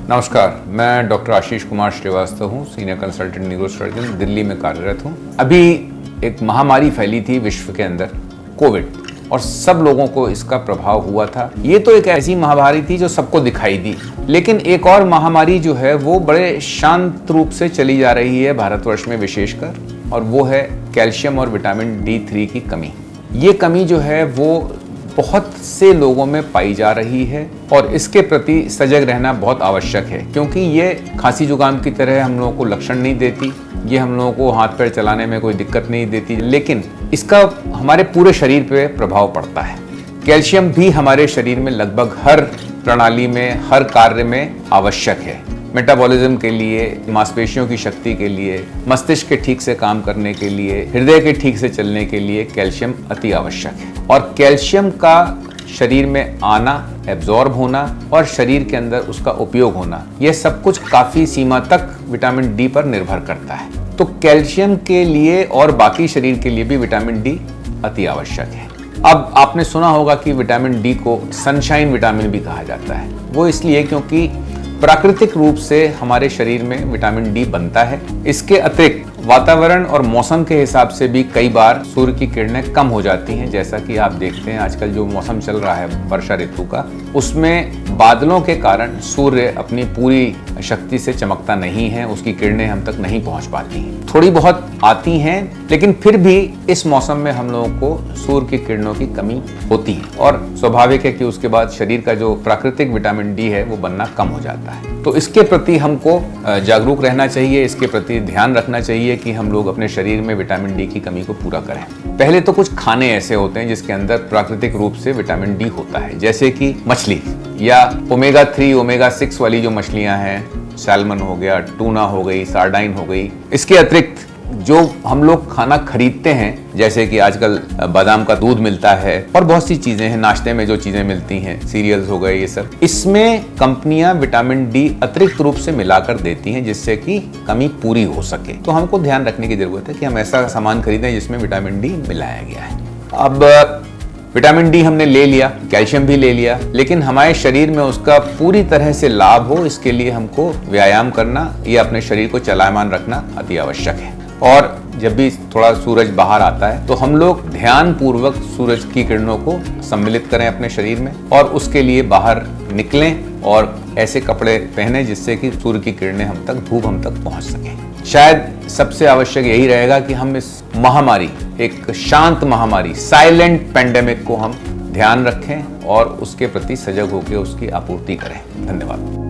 नमस्कार, मैं डॉक्टर आशीष कुमार श्रीवास्तव हूँ, सीनियर कंसल्टेंट न्यूरोसर्जन, दिल्ली में कार्यरत हूँ। अभी एक महामारी फैली थी विश्व के अंदर, कोविड, और सब लोगों को इसका प्रभाव हुआ था। ये तो एक ऐसी महामारी थी जो सबको दिखाई दी, लेकिन एक और महामारी जो है वो बड़े शांत रूप से चली जा रही है भारतवर्ष में विशेषकर, और वो है कैल्शियम और विटामिन D3 की कमी। ये कमी जो है वो बहुत से लोगों में पाई जा रही है और इसके प्रति सजग रहना बहुत आवश्यक है, क्योंकि ये खांसी जुकाम की तरह हम लोगों को लक्षण नहीं देती, ये हम लोगों को हाथ पैर चलाने में कोई दिक्कत नहीं देती, लेकिन इसका हमारे पूरे शरीर पे प्रभाव पड़ता है। कैल्शियम भी हमारे शरीर में लगभग हर प्रणाली में, हर कार्य में आवश्यक है। मेटाबॉलिज्म के लिए, मांसपेशियों की शक्ति के लिए, मस्तिष्क के ठीक से काम करने के लिए, हृदय के ठीक से चलने के लिए कैल्शियम अति आवश्यक है। और कैल्शियम का शरीर में आना, एब्जॉर्ब होना और शरीर के अंदर उसका उपयोग होना, यह सब कुछ काफ़ी सीमा तक विटामिन डी पर निर्भर करता है। तो कैल्शियम के लिए और बाकी शरीर के लिए भी विटामिन डी अति आवश्यक है। अब आपने सुना होगा कि विटामिन डी को सनशाइन विटामिन भी कहा जाता है। वो इसलिए क्योंकि प्राकृतिक रूप से हमारे शरीर में विटामिन डी बनता है। इसके अतिरिक्त वातावरण और मौसम के हिसाब से भी कई बार सूर्य की किरणें कम हो जाती हैं, जैसा कि आप देखते हैं आजकल जो मौसम चल रहा है वर्षा ऋतु का, उसमें बादलों के कारण सूर्य अपनी पूरी शक्ति से चमकता नहीं है, उसकी किरणें हम तक नहीं पहुंच पाती हैं। थोड़ी बहुत आती हैं, लेकिन फिर भी इस मौसम में हम लोगों को सूर्य की किरणों की कमी होती है और स्वाभाविक है कि उसके बाद शरीर का जो प्राकृतिक विटामिन डी है वो बनना कम हो जाता है। तो इसके प्रति हमको जागरूक रहना चाहिए, इसके प्रति ध्यान रखना चाहिए कि हम लोग अपने शरीर में विटामिन डी की कमी को पूरा करें। पहले तो कुछ खाने ऐसे होते हैं जिसके अंदर प्राकृतिक रूप से विटामिन डी होता है, जैसे कि मछली या ओमेगा 3, ओमेगा 6 वाली जो मछलियां हैं, सैल्मन हो गया, टूना हो गई, सार्डाइन हो गई। इसके अतिरिक्त जो हम लोग खाना खरीदते हैं, जैसे कि आजकल बादाम का दूध मिलता है और बहुत सी चीजें हैं, नाश्ते में जो चीजें मिलती हैं, सीरियल्स हो गए, ये सब, इसमें कंपनियां विटामिन डी अतिरिक्त रूप से मिलाकर देती हैं जिससे कि कमी पूरी हो सके। तो हमको ध्यान रखने की जरूरत है कि हम ऐसा सामान खरीदें जिसमें विटामिन डी मिलाया गया है। अब विटामिन डी हमने ले लिया, कैल्शियम भी ले लिया, लेकिन हमारे शरीर में उसका पूरी तरह से लाभ हो, इसके लिए हमको व्यायाम करना या अपने शरीर को चलायमान रखना अति आवश्यक है। और जब भी थोड़ा सूरज बाहर आता है तो हम लोग ध्यान पूर्वक सूरज की किरणों को सम्मिलित करें अपने शरीर में, और उसके लिए बाहर निकलें और ऐसे कपड़े पहने जिससे कि सूर्य की किरणें हम तक, धूप हम तक पहुंच सके। शायद सबसे आवश्यक यही रहेगा कि हम इस महामारी, एक शांत महामारी, साइलेंट पेंडेमिक को हम ध्यान रखें और उसके प्रति सजग होकर उसकी आपूर्ति करें। धन्यवाद।